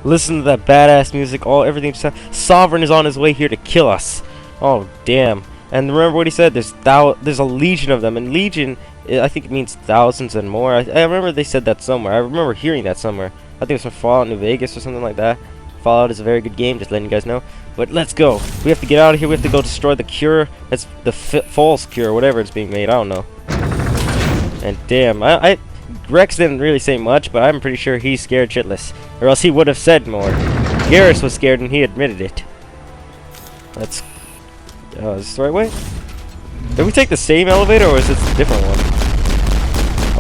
Listen to that badass music. Everything. Sovereign is on his way here to kill us. Oh damn! And remember what he said? There's a legion of them, and legion, I think it means thousands and more. I remember they said that somewhere. I remember hearing that somewhere. I think it was from Fallout New Vegas or something like that. Fallout is a very good game, just letting you guys know. But let's go. We have to get out of here. We have to go destroy the cure. That's the false cure, whatever it's being made. I don't know. And damn, Rex didn't really say much, but I'm pretty sure he's scared shitless, or else he would have said more. Garrus was scared and he admitted it. Let's. Is this the right way? Did we take the same elevator, or is this a different one?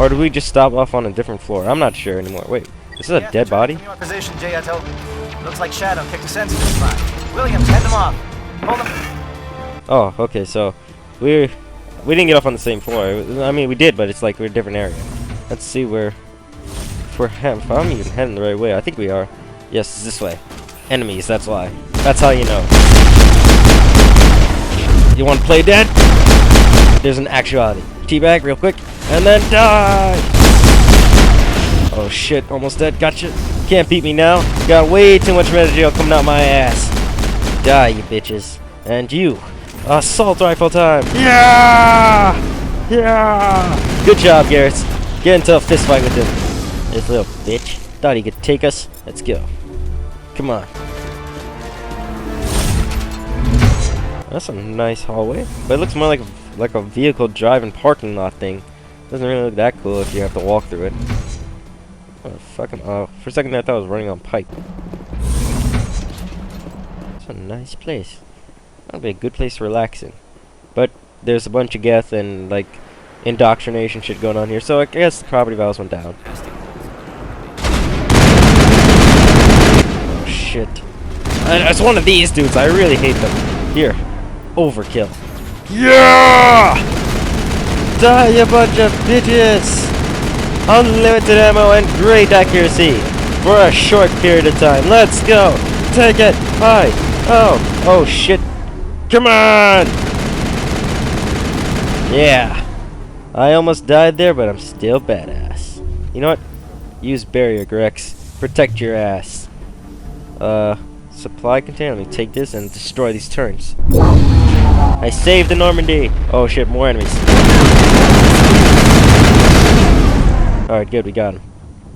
Or did we just stop off on a different floor? I'm not sure anymore. Wait, this is a dead body? Your position, looks like Shadow kicked a sense in this spot. Williams, head them off. Hold them. Oh, okay, so we didn't get off on the same floor. I mean, we did, but it's like we're in a different area. Let's see if I'm even heading the right way. I think we are. Yes, it's this way. Enemies, that's why. That's how you know. You want to play dead? There's an actuality. Teabag real quick, and then die! Oh shit, almost dead. Gotcha. Can't beat me now. Got way too much metagel coming out my ass. Die, you bitches. And you. Assault rifle time. Yeah! Yeah! Good job, Garrett. Get into a fist fight with him. This little bitch. Thought he could take us. Let's go. Come on. That's a nice hallway. But it looks more like a vehicle driving parking lot thing. Doesn't really look that cool if you have to walk through it. For a second there I thought I was running on pipe. It's a nice place. That'll be a good place to relax in. But there's a bunch of geth and like indoctrination shit going on here, so I guess the property values went down. Oh shit. It's one of these dudes, I really hate them. Here. Overkill. Yeah! Die, you bunch of bitches! Unlimited ammo and great accuracy for a short period of time. Let's go! Take it! Hi! Oh shit! Come on! Yeah! I almost died there, but I'm still badass. You know what? Use barrier, Grex. Protect your ass. Supply container. Let me take this and destroy these turrets. I saved the Normandy! Oh shit, more enemies. Alright, good, we got him.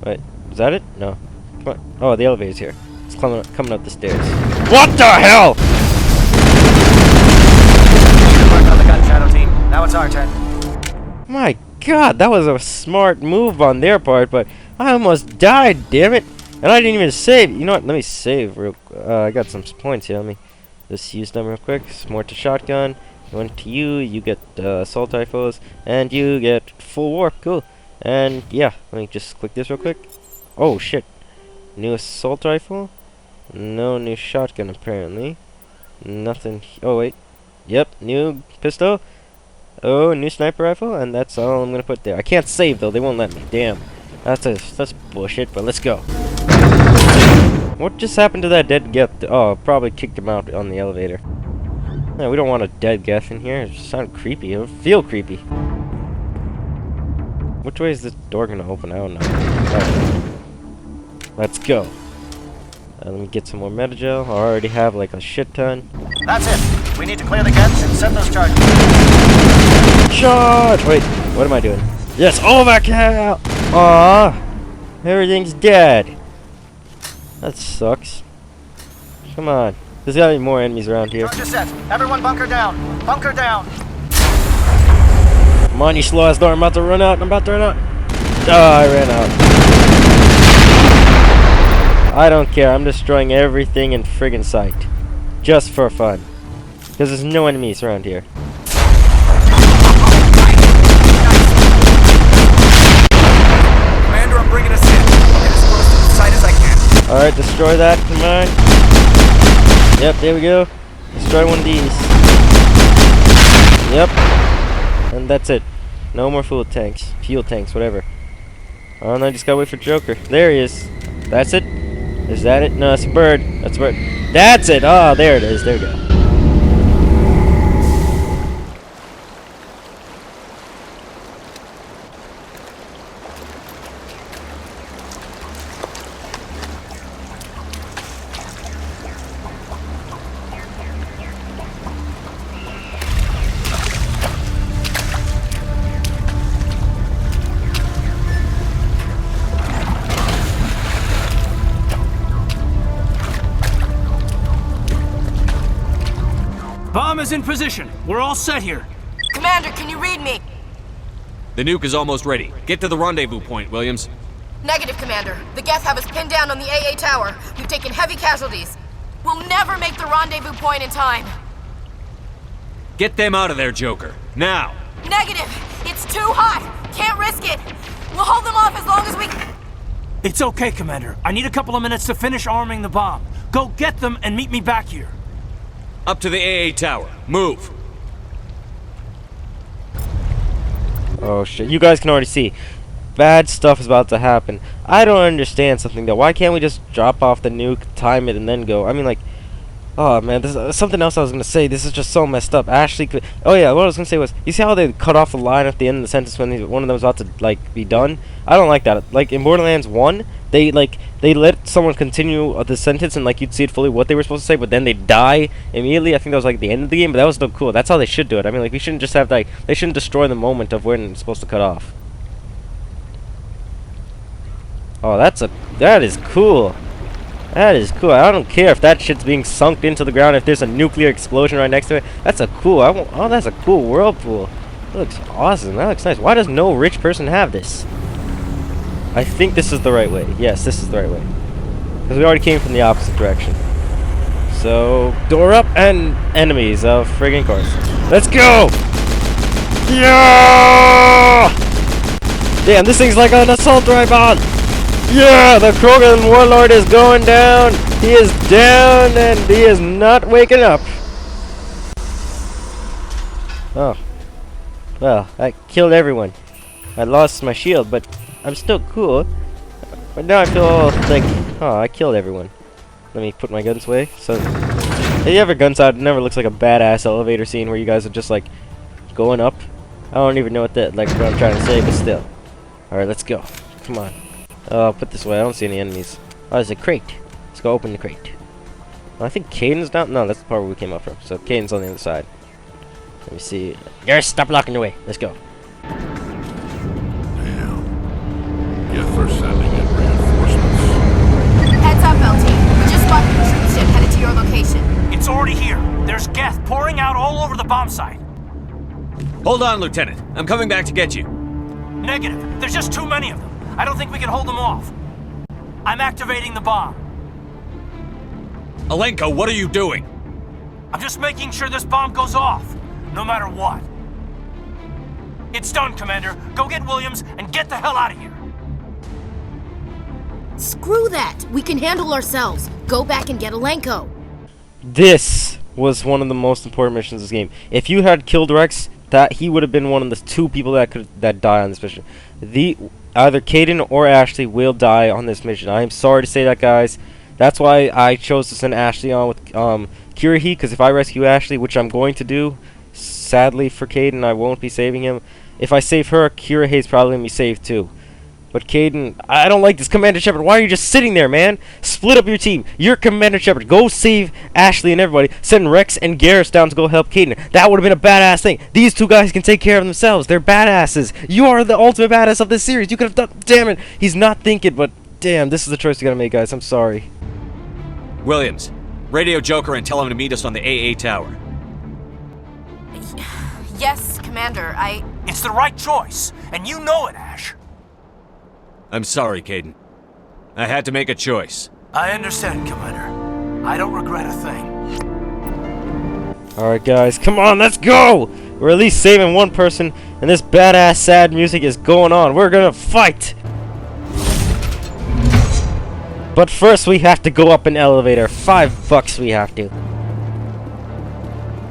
Wait, is that it? No. Come on. Oh, the elevator's here. It's coming up the stairs. What the hell?! Mark on the gun, Shadow Team. Now it's our turn. My god, that was a smart move on their part, but I almost died, damn it! And I didn't even save. You know what? Let me save real quick. I got some points here. Let me just use them real quick. More to shotgun. One to you. You get assault rifles. And you get full warp. Cool. And yeah, let me just click this real quick. Oh shit. New assault rifle. No new shotgun apparently. Nothing. Oh wait. Yep. New pistol. Oh, new sniper rifle. And that's all I'm gonna put there. I can't save though. They won't let me. Damn. That's bullshit. But let's go. What just happened to that dead geth? Oh, probably kicked him out on the elevator. No, we don't want a dead geth in here. It sounds creepy. It would feel creepy. Which way is this door gonna open? I don't know. Right. Let's go. Let me get some more metagel. I already have like a shit ton. That's it. We need to clear the geth and set those charges. Charge! Wait, what am I doing? Yes, overkill! Aww, everything's dead. That sucks. Come on. There's gotta be more enemies around here. Charge is set. Everyone bunker down. Bunker down. Come on, you slow ass door. I'm about to run out. Oh, I ran out. I don't care. I'm destroying everything in friggin' sight. Just for fun. Because there's no enemies around here. Commander, I'm bringing us in. Get as close to the site as I can. Alright, destroy that. Come on. Yep, there we go. Destroy one of these. Yep. And that's it. No more fuel tanks, whatever. Oh, no, I just gotta wait for Joker. There he is. That's it? Is that it? No, that's a bird. That's a bird. That's it! Oh, there it is. There we go. Bomb is in position. We're all set here. Commander, can you read me? The nuke is almost ready. Get to the rendezvous point, Williams. Negative, Commander. The Geth have us pinned down on the AA tower. We've taken heavy casualties. We'll never make the rendezvous point in time. Get them out of there, Joker. Now! Negative! It's too hot! Can't risk it! We'll hold them off as long as we... It's okay, Commander. I need a couple of minutes to finish arming the bomb. Go get them and meet me back here. Up to the AA tower. Move! Oh shit, you guys can already see. Bad stuff is about to happen. I don't understand something though. Why can't we just drop off the nuke, time it, and then go? I mean, like... Oh man, this something else I was gonna say. This is just so messed up. Ashley could... Oh yeah, what I was gonna say was, you see how they cut off the line at the end of the sentence when one of them was about to like be done? I don't like that. Like in Borderlands 1, they let someone continue the sentence and like you'd see it fully what they were supposed to say, but then they die immediately. I think that was like the end of the game, but that was still cool. That's how they should do it. I mean, like we shouldn't just have like they shouldn't destroy the moment of when it's supposed to cut off. Oh, that is cool. That is cool. I don't care if that shit's being sunk into the ground. If there's a nuclear explosion right next to it, that's a cool. Oh, that's a cool whirlpool. That looks awesome. That looks nice. Why does no rich person have this? I think this is the right way. Yes, this is the right way. Because we already came from the opposite direction. So, door up and enemies of friggin' course. Let's go! Yeah! Damn, this thing's like an assault rifle! Yeah, the Krogan warlord is going down. He is down and he is not waking up. Oh. Well, I killed everyone. I lost my shield, but I'm still cool. But now I feel all like, oh, I killed everyone. Let me put my guns away. So, if you ever guns out, it never looks like a badass elevator scene where you guys are just like going up. I don't even know what that, like, what I'm trying to say, but still. Alright, let's go. Come on. I'll put this away. I don't see any enemies. Oh, there's a crate. Let's go open the crate. I think Caden's down. No, that's the part where we came up from. So Caden's on the other side. Let me see. Yes, stop blocking the way. Let's go. Damn. Geth are sending in reinforcements. Heads up, LT. We just spotted a troop ship headed to your location. It's already here. There's Geth pouring out all over the bomb site. Hold on, Lieutenant. I'm coming back to get you. Negative. There's just too many of them. I don't think we can hold them off. I'm activating the bomb. Alenko, what are you doing? I'm just making sure this bomb goes off, no matter what. It's done, Commander. Go get Williams and get the hell out of here. Screw that. We can handle ourselves. Go back and get Alenko. This was one of the most important missions in this game. If you had killed Rex, that he would have been one of the two people that die on this mission. Either Caden or Ashley will die on this mission. I am sorry to say that, guys. That's why I chose to send Ashley on with Kirahi, because if I rescue Ashley, which I'm going to do, sadly for Caden, I won't be saving him. If I save her, Kirahi's probably going to be saved too. But Caden, I don't like this. Commander Shepard, why are you just sitting there, man? Split up your team. You're Commander Shepard. Go save Ashley and everybody. Send Rex and Garrus down to go help Caden. That would have been a badass thing. These two guys can take care of themselves. They're badasses. You are the ultimate badass of this series. You could have done... Damn it. He's not thinking, but damn, this is the choice you gotta make, guys. I'm sorry. Williams, radio Joker and tell him to meet us on the AA tower. Yes, Commander, It's the right choice, and you know it, Ash. I'm sorry, Caden. I had to make a choice. I understand, Commander. I don't regret a thing. Alright, guys. Come on, let's go! We're at least saving one person, and this badass sad music is going on. We're gonna fight! But first, we have to go up an elevator. $5 we have to.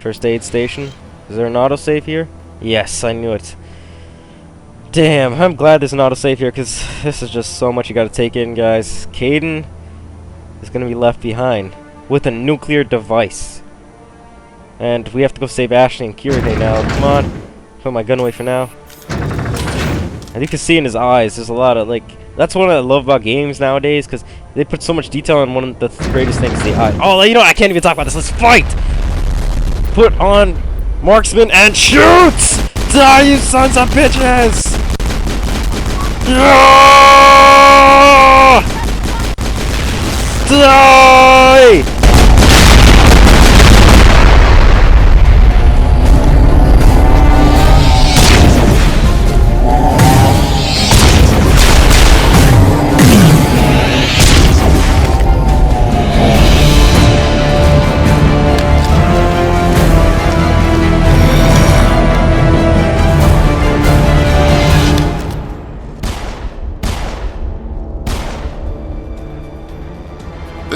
First aid station. Is there an autosave here? Yes, I knew it. Damn, I'm glad there's an autosave here, because this is just so much you gotta take in, guys. Caden is gonna be left behind with a nuclear device. And we have to go save Ashley and Kira now. Come on. Put my gun away for now. And you can see in his eyes, there's a lot of, like... That's what I love about games nowadays, because they put so much detail on one of the greatest things, the eye. Oh, you know what? I can't even talk about this. Let's fight! Put on marksman and shoot! Die, you sons of bitches! Yeah! Die!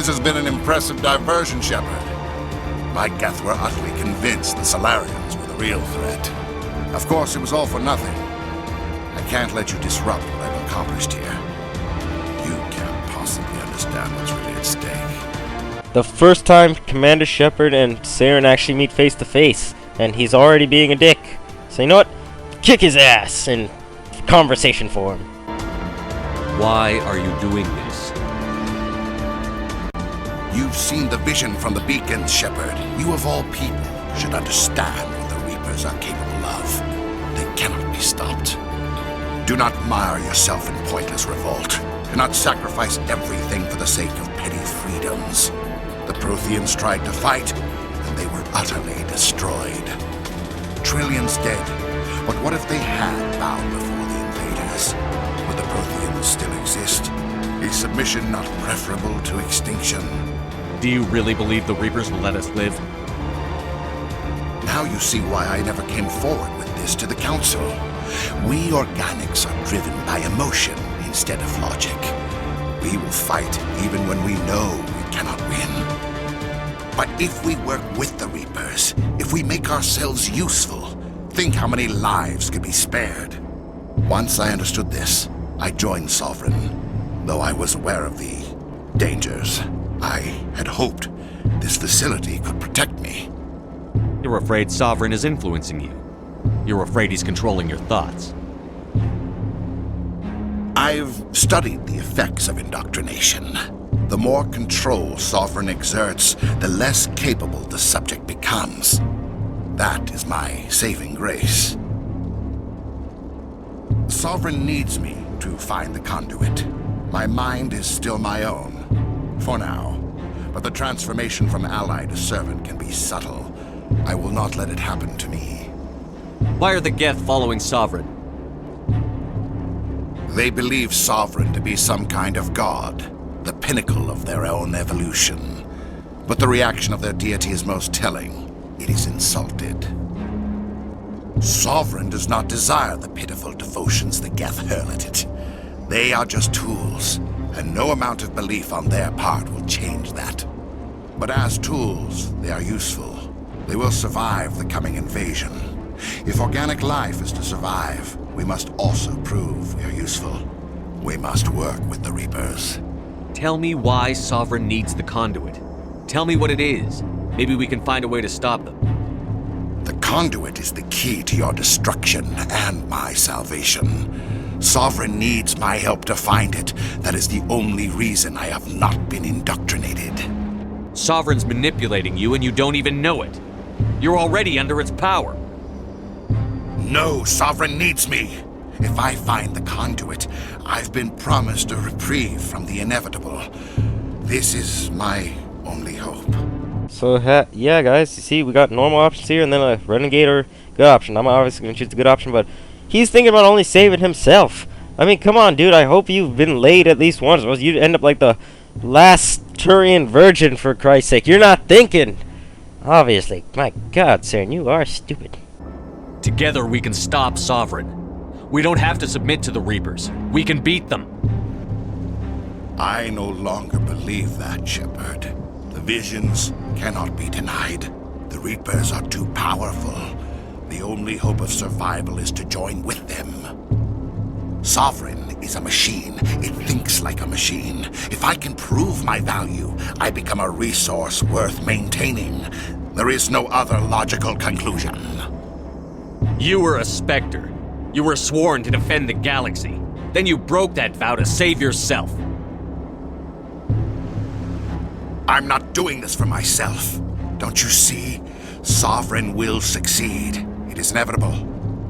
has been an impressive diversion, Shepard. My Geth were utterly convinced the Salarians were the real threat. Of course, it was all for nothing. I can't let you disrupt what I've accomplished here. You can't possibly understand what's really at stake. The first time Commander Shepard and Saren actually meet face to face, and he's already being a dick. So you know what? Kick his ass in conversation form. Why are you doing this? You've seen the vision from the beacons, Shepard. You of all people should understand what the Reapers are capable of. They cannot be stopped. Do not mire yourself in pointless revolt. Do not sacrifice everything for the sake of petty freedoms. The Protheans tried to fight, and they were utterly destroyed. Trillions dead, but what if they had bowed before the invaders? Would the Protheans still exist? Is submission not preferable to extinction? Do you really believe the Reapers will let us live? Now you see why I never came forward with this to the Council. We organics are driven by emotion instead of logic. We will fight even when we know we cannot win. But if we work with the Reapers, if we make ourselves useful, think how many lives could be spared. Once I understood this, I joined Sovereign, though I was aware of the dangers. I had hoped this facility could protect me. You're afraid Sovereign is influencing you. You're afraid he's controlling your thoughts. I've studied the effects of indoctrination. The more control Sovereign exerts, the less capable the subject becomes. That is my saving grace. Sovereign needs me to find the conduit. My mind is still my own. For now. But the transformation from ally to servant can be subtle. I will not let it happen to me. Why are the Geth following Sovereign? They believe Sovereign to be some kind of god, the pinnacle of their own evolution. But the reaction of their deity is most telling. It is insulted. Sovereign does not desire the pitiful devotions the Geth hurl at it. They are just tools, and no amount of belief on their part will change that. But as tools, they are useful. They will survive the coming invasion. If organic life is to survive, we must also prove we are useful. We must work with the Reapers. Tell me why Sovereign needs the conduit. Tell me what it is. Maybe we can find a way to stop them. The conduit is the key to your destruction and my salvation. Sovereign needs my help to find it. That is the only reason I have not been indoctrinated. Sovereign's manipulating you and you don't even know it. You're already under its power. No, Sovereign needs me. If I find the conduit, I've been promised a reprieve from the inevitable. This is my only hope. So, yeah, guys, you see, we got normal options here, and then a renegade or good option. I'm obviously going to choose the good option, but he's thinking about only saving himself. I mean, come on, dude, I hope you've been laid at least once, or else you'd end up like the last Turian virgin, for Christ's sake. You're not thinking. Obviously. My God, Saren, you are stupid. Together we can stop Sovereign. We don't have to submit to the Reapers. We can beat them. I no longer believe that, Shepard. The visions cannot be denied. The Reapers are too powerful. The only hope of survival is to join with them. Sovereign is a machine. It thinks like a machine. If I can prove my value, I become a resource worth maintaining. There is no other logical conclusion. You were a Spectre. You were sworn to defend the galaxy. Then you broke that vow to save yourself. I'm not doing this for myself. Don't you see? Sovereign will succeed. It is inevitable.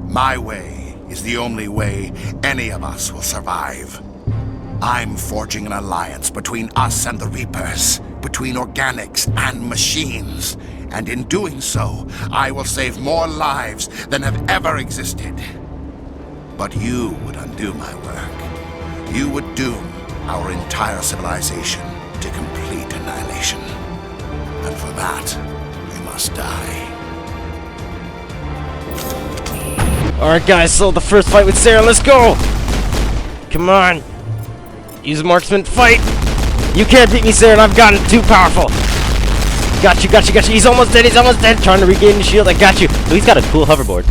My way is the only way any of us will survive. I'm forging an alliance between us and the Reapers, between organics and machines. And in doing so, I will save more lives than have ever existed. But you would undo my work. You would doom our entire civilization to complete annihilation. And for that, you must die. Alright, guys, so the first fight with Saren, let's go! Come on! Use marksman, fight! You can't beat me, Saren. I've gotten too powerful. Got you. He's almost dead. Trying to regain the shield. I got you. Oh, he's got a cool hoverboard.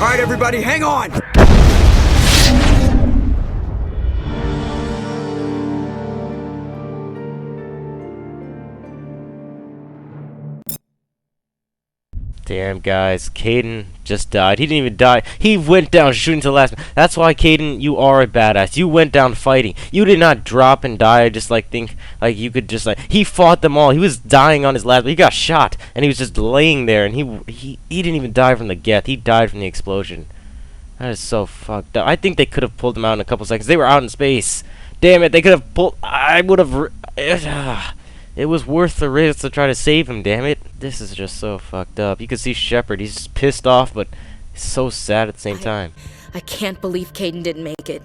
Alright, everybody, hang on! Damn, guys. Kaidan just died. He didn't even die. He went down shooting to the last. That's why, Kaidan, you are a badass. You went down fighting. You did not drop and die. Just think like you could just he fought them all. He was dying on his last. He got shot and he was just laying there. And he didn't even die from the geth. He died from the explosion. That is so fucked up. I think they could have pulled him out in a couple seconds. They were out in space. Damn it. They could have pulled. I would have. It was worth the risk to try to save him, damn it. This is just so fucked up. You can see Shepard. He's just pissed off, but he's so sad at the same time. I can't believe Kaidan didn't make it.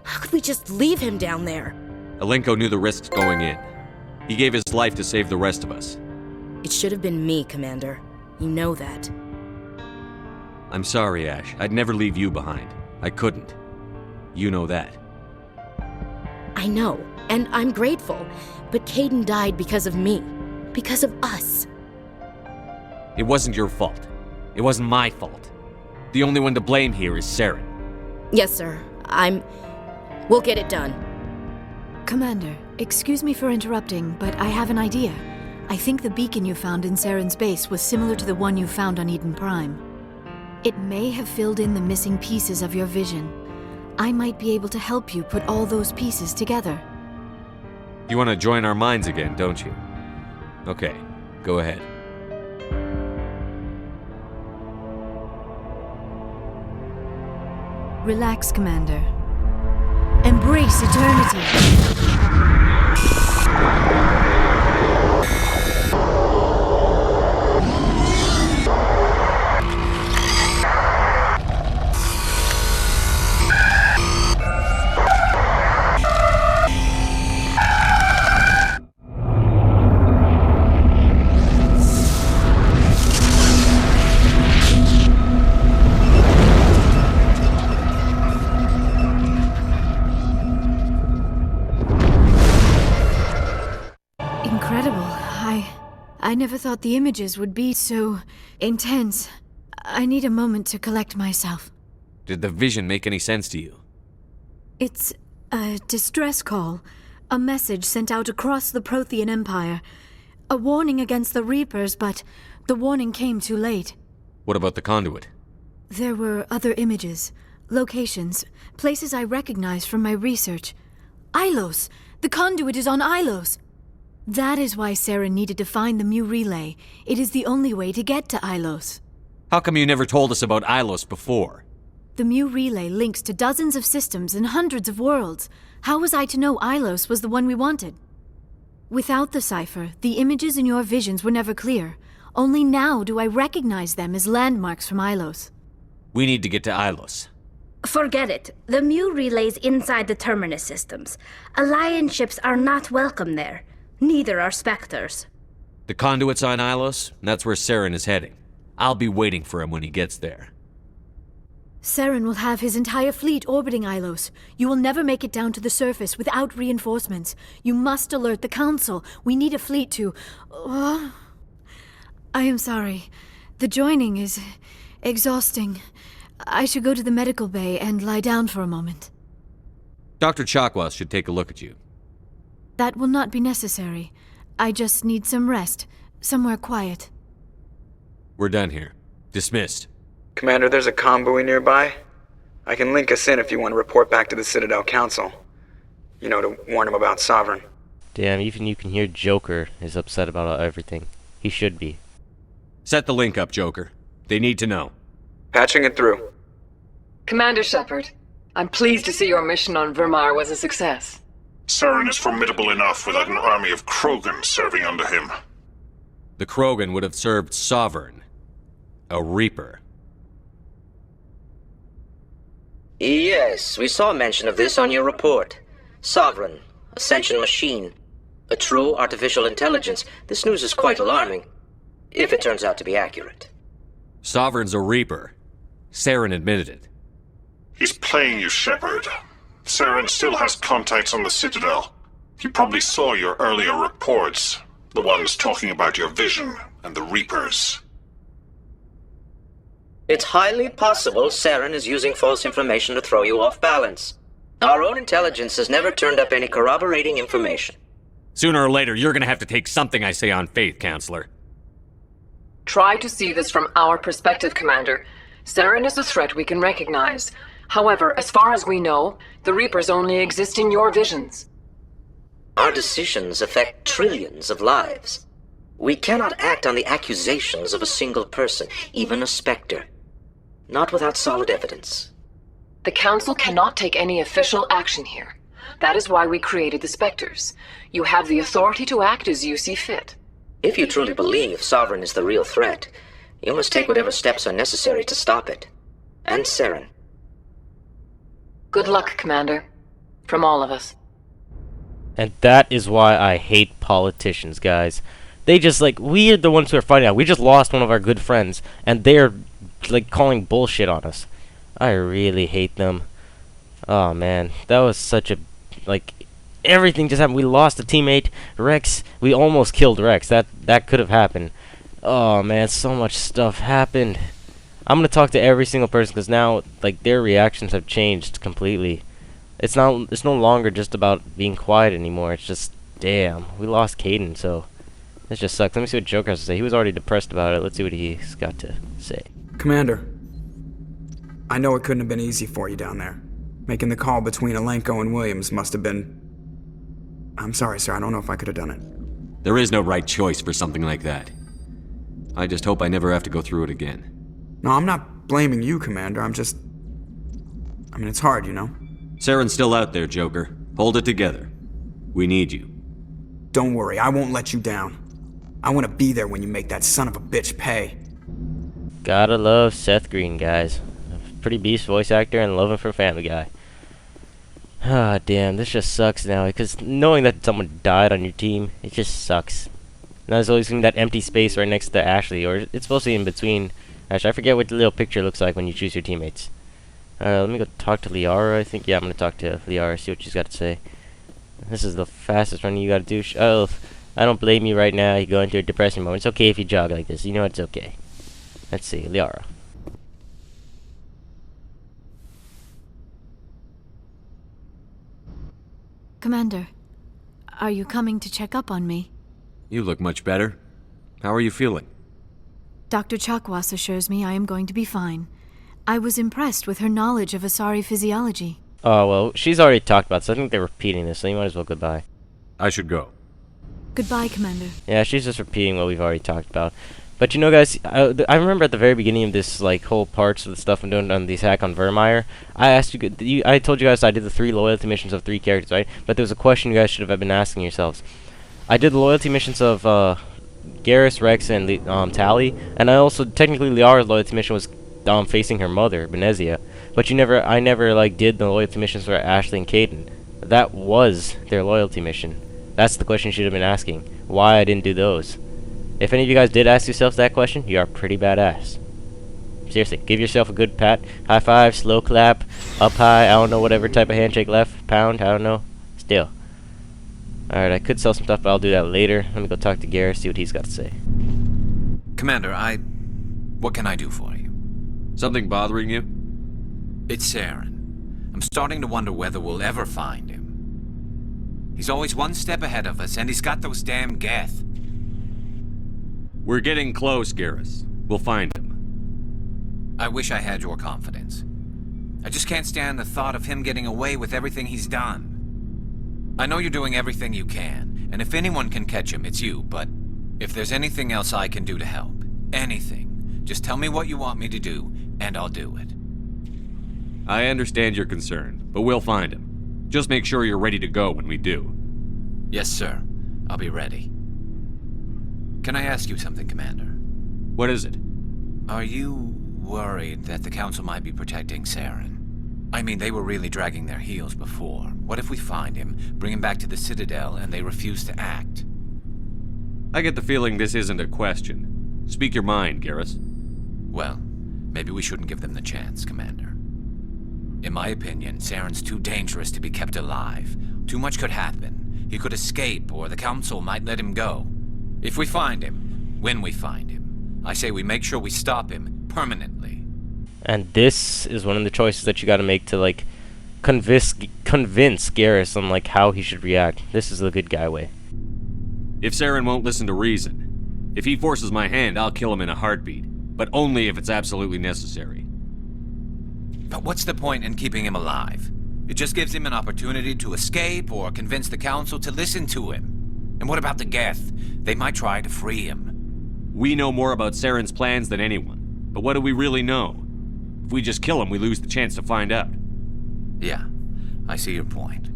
How could we just leave him down there? Alenko knew the risks going in. He gave his life to save the rest of us. It should have been me, Commander. You know that. I'm sorry, Ash. I'd never leave you behind. I couldn't. You know that. I know, and I'm grateful. But Kaidan died because of me. Because of us. It wasn't your fault. It wasn't my fault. The only one to blame here is Saren. Yes, sir. We'll get it done. Commander, excuse me for interrupting, but I have an idea. I think the beacon you found in Saren's base was similar to the one you found on Eden Prime. It may have filled in the missing pieces of your vision. I might be able to help you put all those pieces together. You want to join our minds again, don't you? Okay, go ahead. Relax, Commander. Embrace eternity. I never thought the images would be so intense. I need a moment to collect myself. Did the vision make any sense to you? It's a distress call. A message sent out across the Prothean Empire. A warning against the Reapers, but the warning came too late. What about the conduit? There were other images, locations, places I recognized from my research. Ilos! The conduit is on Ilos! That is why Saren needed to find the Mu Relay. It is the only way to get to Ilos. How come you never told us about Ilos before? The Mu Relay links to dozens of systems and hundreds of worlds. How was I to know Ilos was the one we wanted? Without the cipher, the images in your visions were never clear. Only now do I recognize them as landmarks from Ilos. We need to get to Ilos. Forget it. The Mu Relay's inside the Terminus systems. Alliance ships are not welcome there. Neither are Spectres. The conduit's on Ilos, and that's where Saren is heading. I'll be waiting for him when he gets there. Saren will have his entire fleet orbiting Ilos. You will never make it down to the surface without reinforcements. You must alert the Council. We need a fleet to... I am sorry. The joining is exhausting. I should go to the medical bay and lie down for a moment. Dr. Chakwas should take a look at you. That will not be necessary. I just need some rest, somewhere quiet. We're done here. Dismissed. Commander, there's a convoy nearby. I can link us in if you want to report back to the Citadel Council. You know, to warn them about Sovereign. Damn, even you can hear Joker is upset about everything. He should be. Set the link up, Joker. They need to know. Patching it through. Commander Shepard, I'm pleased to see your mission on Virmire was a success. Saren is formidable enough without an army of Krogan serving under him. The Krogan would have served Sovereign. A Reaper. Yes, we saw mention of this on your report. Sovereign, Ascension machine. A true artificial intelligence. This news is quite alarming, if it turns out to be accurate. Sovereign's a Reaper. Saren admitted it. He's playing you, Shepard. Saren still has contacts on the Citadel. He probably saw your earlier reports, the ones talking about your vision and the Reapers. It's highly possible Saren is using false information to throw you off balance. Our own intelligence has never turned up any corroborating information. Sooner or later, you're gonna have to take something I say on faith, Counselor. Try to see this from our perspective, Commander. Saren is a threat we can recognize. However, as far as we know, the Reapers only exist in your visions. Our decisions affect trillions of lives. We cannot act on the accusations of a single person, even a Spectre. Not without solid evidence. The Council cannot take any official action here. That is why we created the Spectres. You have the authority to act as you see fit. If you truly believe Sovereign is the real threat, you must take whatever steps are necessary to stop it. And Saren. Good luck, Commander. From all of us. And that is why I hate politicians, guys. They just, like, we are the ones who are fighting out. We just lost one of our good friends, and they're, like, calling bullshit on us. I really hate them. Oh, man. That was such a, like, everything just happened. We lost a teammate, Rex. We almost killed Rex. That could have happened. Oh, man, so much stuff happened. I'm going to talk to every single person, because now, like, their reactions have changed completely. It's no longer just about being quiet anymore. It's just, damn, we lost Caden, so this just sucks. Let me see what Joker has to say. He was already depressed about it. Let's see what he's got to say. Commander, I know it couldn't have been easy for you down there. Making the call between Alenko and Williams must have been... I'm sorry, sir. I don't know if I could have done it. There is no right choice for something like that. I just hope I never have to go through it again. No, I'm not blaming you, Commander. I'm just... I mean, it's hard, you know? Saren's still out there, Joker. Hold it together. We need you. Don't worry, I won't let you down. I want to be there when you make that son of a bitch pay. Gotta love Seth Green, guys. Pretty beast voice actor and love him for Family Guy. Ah, damn, this just sucks now, because knowing that someone died on your team, it just sucks. Now there's always that empty space right next to Ashley, or it's supposed to be in between. Actually, I forget what the little picture looks like when you choose your teammates. Let me go talk to Liara, I think. Yeah, I'm gonna talk to Liara, see what she's got to say. This is the fastest running you gotta do. Oh, I don't blame you right now. You go into a depressing moment. It's okay if you jog like this. You know it's okay. Let's see, Liara. Commander, are you coming to check up on me? You look much better. How are you feeling? Dr. Chakwas assures me I am going to be fine. I was impressed with her knowledge of Asari physiology. Oh, well, she's already talked about it, so I think they're repeating this, so you might as well goodbye. I should go. Goodbye, Commander. Yeah, she's just repeating what we've already talked about. But you know, guys, I remember at the very beginning of this, like, whole parts of the stuff I'm doing on the attack on Virmire, I told you guys I did the 3 loyalty missions of 3 characters, right? But there was a question you guys should have been asking yourselves. I did the loyalty missions of Garrus, Rex, and Tally, and I also, technically, Liara's loyalty mission was facing her mother, Benezia. But I never, like, did the loyalty missions for Ashley and Caden. That was their loyalty mission. That's the question you should have been asking. Why I didn't do those. If any of you guys did ask yourselves that question, you are pretty badass. Seriously, give yourself a good pat. High five, slow clap, up high, I don't know, whatever type of handshake, left, pound, I don't know. Still. Alright, I could sell some stuff, but I'll do that later. Let me go talk to Garrus, see what he's got to say. Commander, what can I do for you? Something bothering you? It's Saren. I'm starting to wonder whether we'll ever find him. He's always one step ahead of us, and he's got those damn Geth. We're getting close, Garrus. We'll find him. I wish I had your confidence. I just can't stand the thought of him getting away with everything he's done. I know you're doing everything you can, and if anyone can catch him, it's you, but if there's anything else I can do to help, anything, just tell me what you want me to do, and I'll do it. I understand your concern, but we'll find him. Just make sure you're ready to go when we do. Yes, sir. I'll be ready. Can I ask you something, Commander? What is it? Are you worried that the Council might be protecting Saren? I mean, they were really dragging their heels before. What if we find him, bring him back to the Citadel, and they refuse to act? I get the feeling this isn't a question. Speak your mind, Garrus. Well, maybe we shouldn't give them the chance, Commander. In my opinion, Saren's too dangerous to be kept alive. Too much could happen. He could escape, or the Council might let him go. If we find him, when we find him, I say we make sure we stop him permanently. And this is one of the choices that you gotta make to, like, convince Garrus on, like, how he should react. This is the good guy way. If Saren won't listen to reason, if he forces my hand, I'll kill him in a heartbeat. But only if it's absolutely necessary. But what's the point in keeping him alive? It just gives him an opportunity to escape or convince the Council to listen to him. And what about the Geth? They might try to free him. We know more about Saren's plans than anyone. But what do we really know? If we just kill him, we lose the chance to find out. Yeah, I see your point.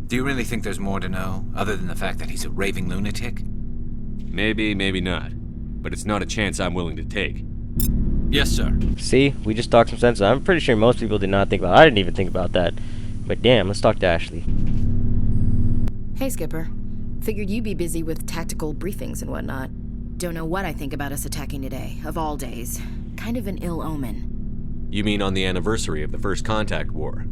Do you really think there's more to know, other than the fact that he's a raving lunatic? Maybe, maybe not. But it's not a chance I'm willing to take. Yes, sir. See, we just talked some sense. I'm pretty sure most people did not think about it. I didn't even think about that. But damn, let's talk to Ashley. Hey, Skipper. Figured you'd be busy with tactical briefings and whatnot. Don't know what I think about us attacking today, of all days. Kind of an ill omen. You mean on the anniversary of the First Contact War?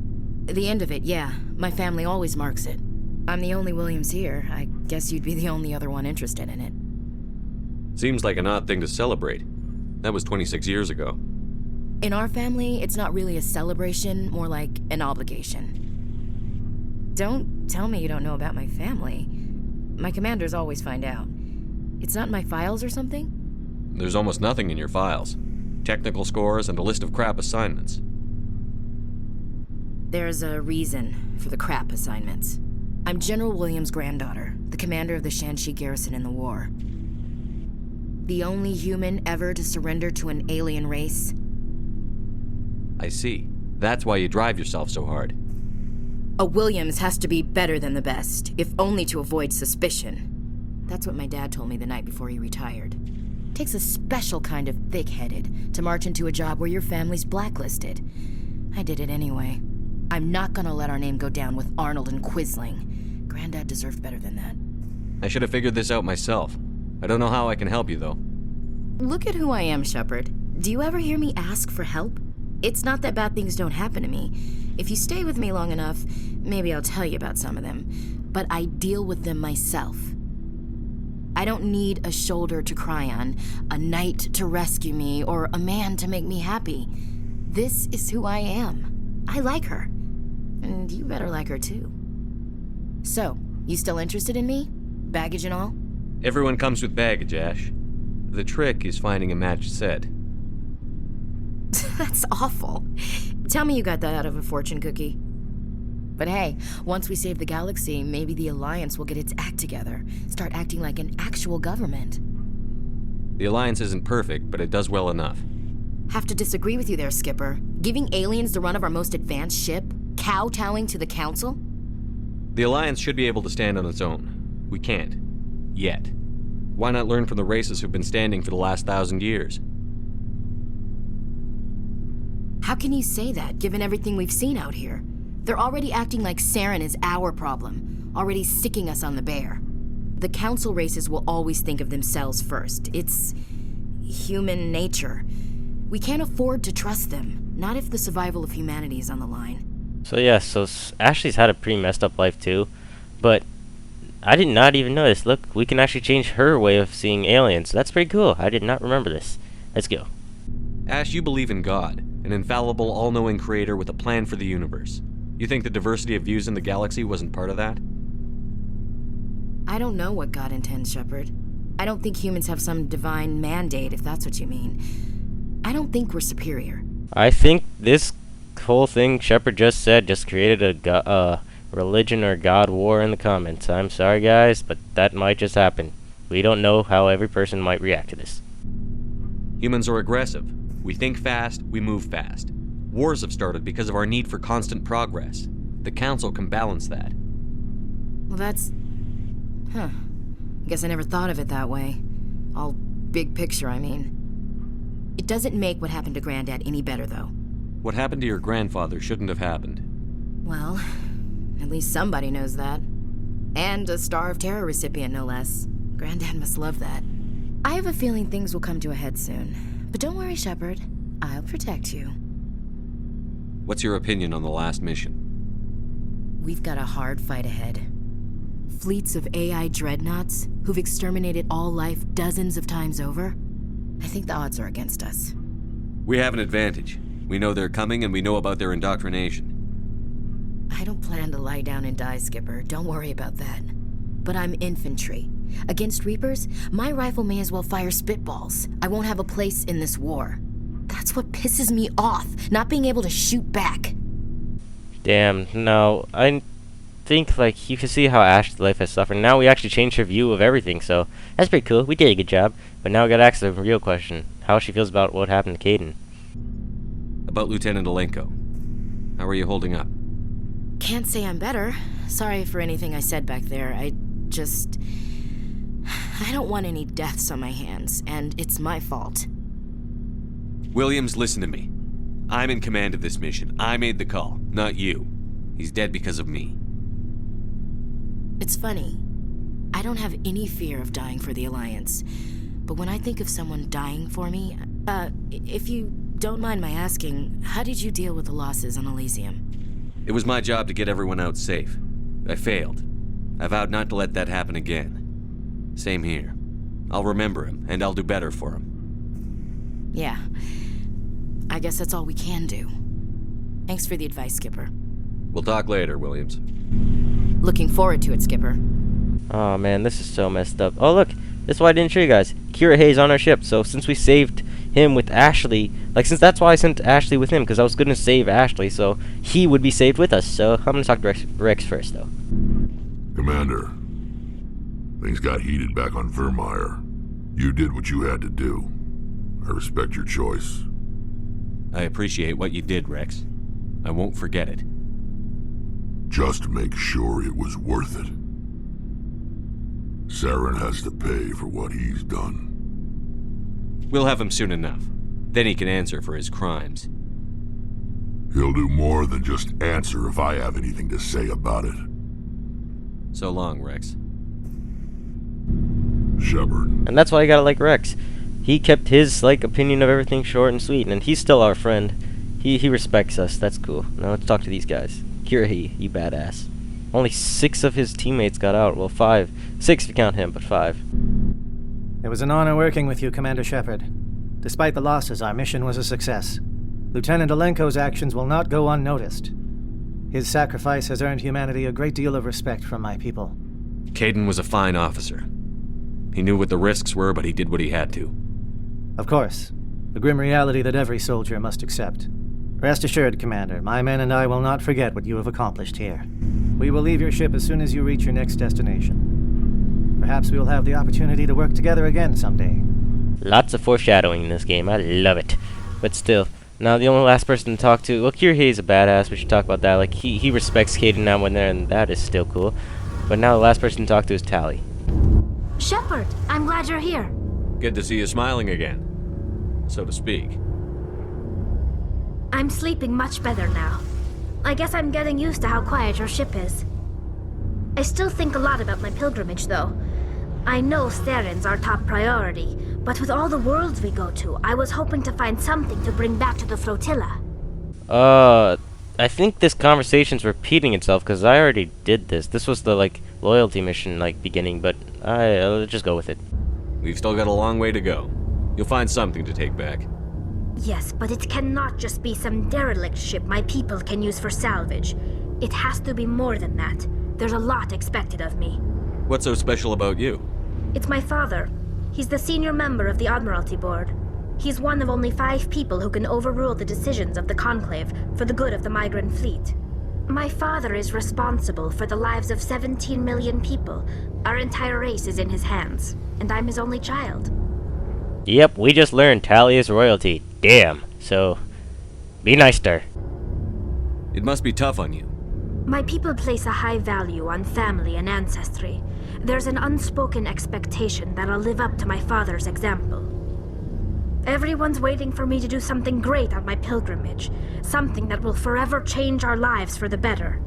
The end of it, yeah. My family always marks it. I'm the only Williams here. I guess you'd be the only other one interested in it. Seems like an odd thing to celebrate. That was 26 years ago. In our family, it's not really a celebration, more like an obligation. Don't tell me you don't know about my family. My commanders always find out. It's not in my files or something? There's almost nothing in your files. Technical scores and a list of crap assignments. There's a reason for the crap assignments. I'm General Williams' granddaughter, the commander of the Shanxi garrison in the war. The only human ever to surrender to an alien race. I see. That's why you drive yourself so hard. A Williams has to be better than the best, if only to avoid suspicion. That's what my dad told me the night before he retired. Takes a special kind of thick-headed to march into a job where your family's blacklisted. I did it anyway. I'm not gonna let our name go down with Arnold and Quisling. Granddad deserved better than that. I should have figured this out myself. I don't know how I can help you, though. Look at who I am, Shepard. Do you ever hear me ask for help? It's not that bad things don't happen to me. If you stay with me long enough, maybe I'll tell you about some of them. But I deal with them myself. I don't need a shoulder to cry on, a knight to rescue me, or a man to make me happy. This is who I am. I like her. And you better like her too. So, you still interested in me? Baggage and all? Everyone comes with baggage, Ash. The trick is finding a matched set. That's awful. Tell me you got that out of a fortune cookie. But hey, once we save the galaxy, maybe the Alliance will get its act together. Start acting like an actual government. The Alliance isn't perfect, but it does well enough. Have to disagree with you there, Skipper. Giving aliens the run of our most advanced ship? Kowtowing to the Council? The Alliance should be able to stand on its own. We can't. Yet. Why not learn from the races who've been standing for the last 1,000 years? How can you say that, given everything we've seen out here? They're already acting like Saren is our problem, already sticking us on the bear. The Council races will always think of themselves first. It's human nature. We can't afford to trust them, not if the survival of humanity is on the line. So yeah, Ashley's had a pretty messed up life too, but I did not even notice. Look, we can actually change her way of seeing aliens. That's pretty cool. I did not remember this. Let's go. Ash, you believe in God. An infallible, all-knowing creator with a plan for the universe. You think the diversity of views in the galaxy wasn't part of that? I don't know what God intends, Shepard. I don't think humans have some divine mandate, if that's what you mean. I don't think we're superior. I think this whole thing Shepard just said just created a religion or God war in the comments. I'm sorry, guys, but that might just happen. We don't know how every person might react to this. Humans are aggressive. We think fast, we move fast. Wars have started because of our need for constant progress. The Council can balance that. Well, that's... Huh. Guess I never thought of it that way. All big picture, I mean. It doesn't make what happened to Granddad any better, though. What happened to your grandfather shouldn't have happened. Well, at least somebody knows that. And a Star of Terror recipient, no less. Granddad must love that. I have a feeling things will come to a head soon. But don't worry, Shepard. I'll protect you. What's your opinion on the last mission? We've got a hard fight ahead. Fleets of AI dreadnoughts who've exterminated all life dozens of times over. I think the odds are against us. We have an advantage. We know they're coming and we know about their indoctrination. I don't plan to lie down and die, Skipper. Don't worry about that. But I'm infantry. Against Reapers, my rifle may as well fire spitballs. I won't have a place in this war. That's what pisses me off, not being able to shoot back. Damn, no, I think, like, you can see how Ash's life has suffered. Now we actually changed her view of everything, so that's pretty cool. We did a good job. But now we gotta ask the real question. How she feels about what happened to Kaidan. About Lieutenant Alenko. How are you holding up? Can't say I'm better. Sorry for anything I said back there. I don't want any deaths on my hands, and it's my fault. Williams, listen to me. I'm in command of this mission. I made the call, not you. He's dead because of me. It's funny. I don't have any fear of dying for the Alliance. But when I think of someone dying for me, if you don't mind my asking, how did you deal with the losses on Elysium? It was my job to get everyone out safe. I failed. I vowed not to let that happen again. Same here. I'll remember him, and I'll do better for him. Yeah. I guess that's all we can do. Thanks for the advice, Skipper. We'll talk later, Williams. Looking forward to it, Skipper. Oh man, this is so messed up. Oh look, this is why I didn't show you guys. Kira Hayes on our ship, so since we saved him with Ashley, since that's why I sent Ashley with him, because I was gonna save Ashley, so he would be saved with us. So I'm gonna talk to Rex first, though. Commander, things got heated back on Virmire. You did what you had to do. I respect your choice. I appreciate what you did, Rex. I won't forget it. Just make sure it was worth it. Saren has to pay for what he's done. We'll have him soon enough. Then he can answer for his crimes. He'll do more than just answer if I have anything to say about it. So long, Rex. Shepard. And that's why you gotta like Rex. He kept his, opinion of everything short and sweet, and he's still our friend. He respects us. That's cool. Now let's talk to these guys. Kira, you badass. Only 6 of his teammates got out. Well, 5. 6 if you count him, but 5. It was an honor working with you, Commander Shepard. Despite the losses, our mission was a success. Lieutenant Alenko's actions will not go unnoticed. His sacrifice has earned humanity a great deal of respect from my people. Kaidan was a fine officer. He knew what the risks were, but he did what he had to. Of course. The grim reality that every soldier must accept. Rest assured, Commander, my men and I will not forget what you have accomplished here. We will leave your ship as soon as you reach your next destination. Perhaps we will have the opportunity to work together again someday. Lots of foreshadowing in this game. I love it. But still, now the only last person to talk to... Well, Kirihei's a badass. We should talk about that. He respects Kaidan now when there, and that is still cool. But now the last person to talk to is Tali. Shepard, I'm glad you're here. Good to see you smiling again, so to speak. I'm sleeping much better now. I guess I'm getting used to how quiet your ship is. I still think a lot about my pilgrimage, though. I know Saren's our top priority, but with all the worlds we go to, I was hoping to find something to bring back to the flotilla. I think this conversation's repeating itself, because I already did this. This was the, loyalty mission, beginning, but I'll just go with it. We've still got a long way to go. You'll find something to take back. Yes, but it cannot just be some derelict ship my people can use for salvage. It has to be more than that. There's a lot expected of me. What's so special about you? It's my father. He's the senior member of the Admiralty Board. He's one of only 5 people who can overrule the decisions of the Conclave for the good of the migrant fleet. My father is responsible for the lives of 17 million people. Our entire race is in his hands, and I'm his only child. Yep, we just learned Tali is royalty. Damn. So, be nice to her. It must be tough on you. My people place a high value on family and ancestry. There's an unspoken expectation that I'll live up to my father's example. Everyone's waiting for me to do something great on my pilgrimage, something that will forever change our lives for the better.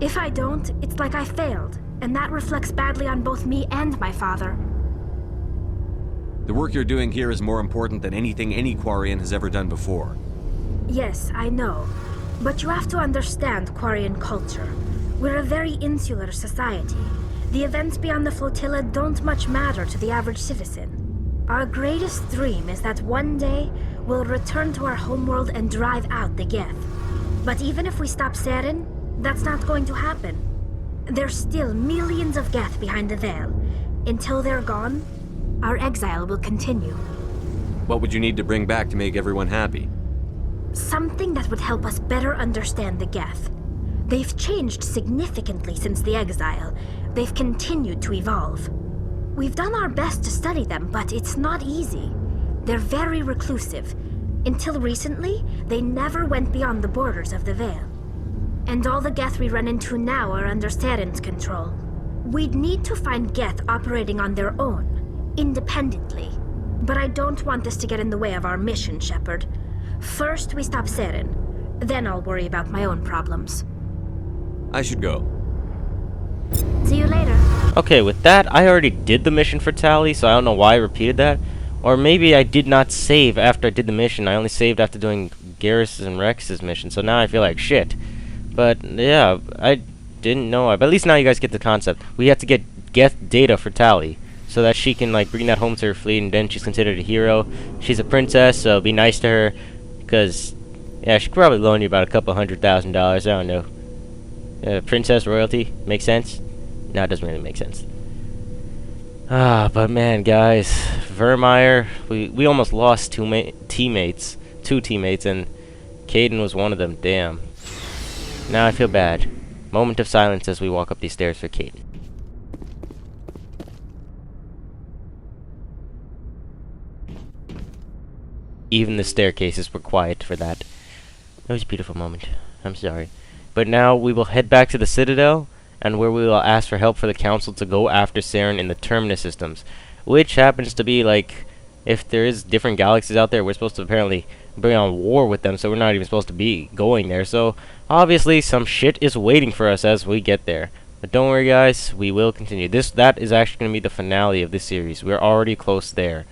If I don't, it's like I failed, and that reflects badly on both me and my father. The work you're doing here is more important than anything any Quarian has ever done before. Yes, I know. But you have to understand Quarian culture. We're a very insular society. The events beyond the flotilla don't much matter to the average citizen. Our greatest dream is that one day we'll return to our homeworld and drive out the Geth. But even if we stop Saren, that's not going to happen. There's still millions of Geth behind the veil. Until they're gone, our exile will continue. What would you need to bring back to make everyone happy? Something that would help us better understand the Geth. They've changed significantly since the exile. They've continued to evolve. We've done our best to study them, but it's not easy. They're very reclusive. Until recently, they never went beyond the borders of the Veil. And all the Geth we run into now are under Saren's control. We'd need to find Geth operating on their own, independently. But I don't want this to get in the way of our mission, Shepard. First, we stop Saren. Then I'll worry about my own problems. I should go. See you later. Okay, with that, I already did the mission for Tali, so I don't know why I repeated that. Or maybe I did not save after I did the mission. I only saved after doing Garrus and Rex's mission, so now I feel like shit. But, yeah, I didn't know. But at least now you guys get the concept. We have to get Geth data for Tali, so that she can, like, bring that home to her fleet, and then she's considered a hero. She's a princess, so be nice to her, because, yeah, she could probably loan you about $200,000, I don't know. Princess royalty, makes sense? No, it doesn't really make sense. But man, guys, Virmire, we almost lost two teammates, and Caden was one of them. Damn. Now I feel bad. Moment of silence as we walk up these stairs for Caden. Even the staircases were quiet for that. It was a beautiful moment. I'm sorry. But now we will head back to the Citadel, and where we will ask for help for the Council to go after Saren in the Terminus systems. Which happens to be, like, if there is different galaxies out there, we're supposed to apparently bring on war with them, so we're not even supposed to be going there. So, obviously, some shit is waiting for us as we get there. But don't worry, guys, we will continue. That is actually going to be the finale of this series. We're already close there.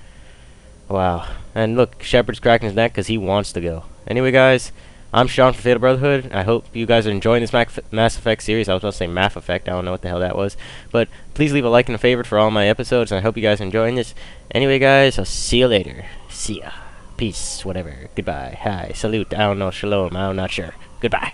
Wow. And look, Shepard's cracking his neck because he wants to go. Anyway, guys, I'm Sean from Fatal Brotherhood. I hope you guys are enjoying this Mass Effect series. I was about to say Math Effect. I don't know what the hell that was. But please leave a like and a favorite for all my episodes, and I hope you guys are enjoying this. Anyway, guys, I'll see you later. See ya. Peace. Whatever. Goodbye. Hi. Salute. I don't know. Shalom. I'm not sure. Goodbye.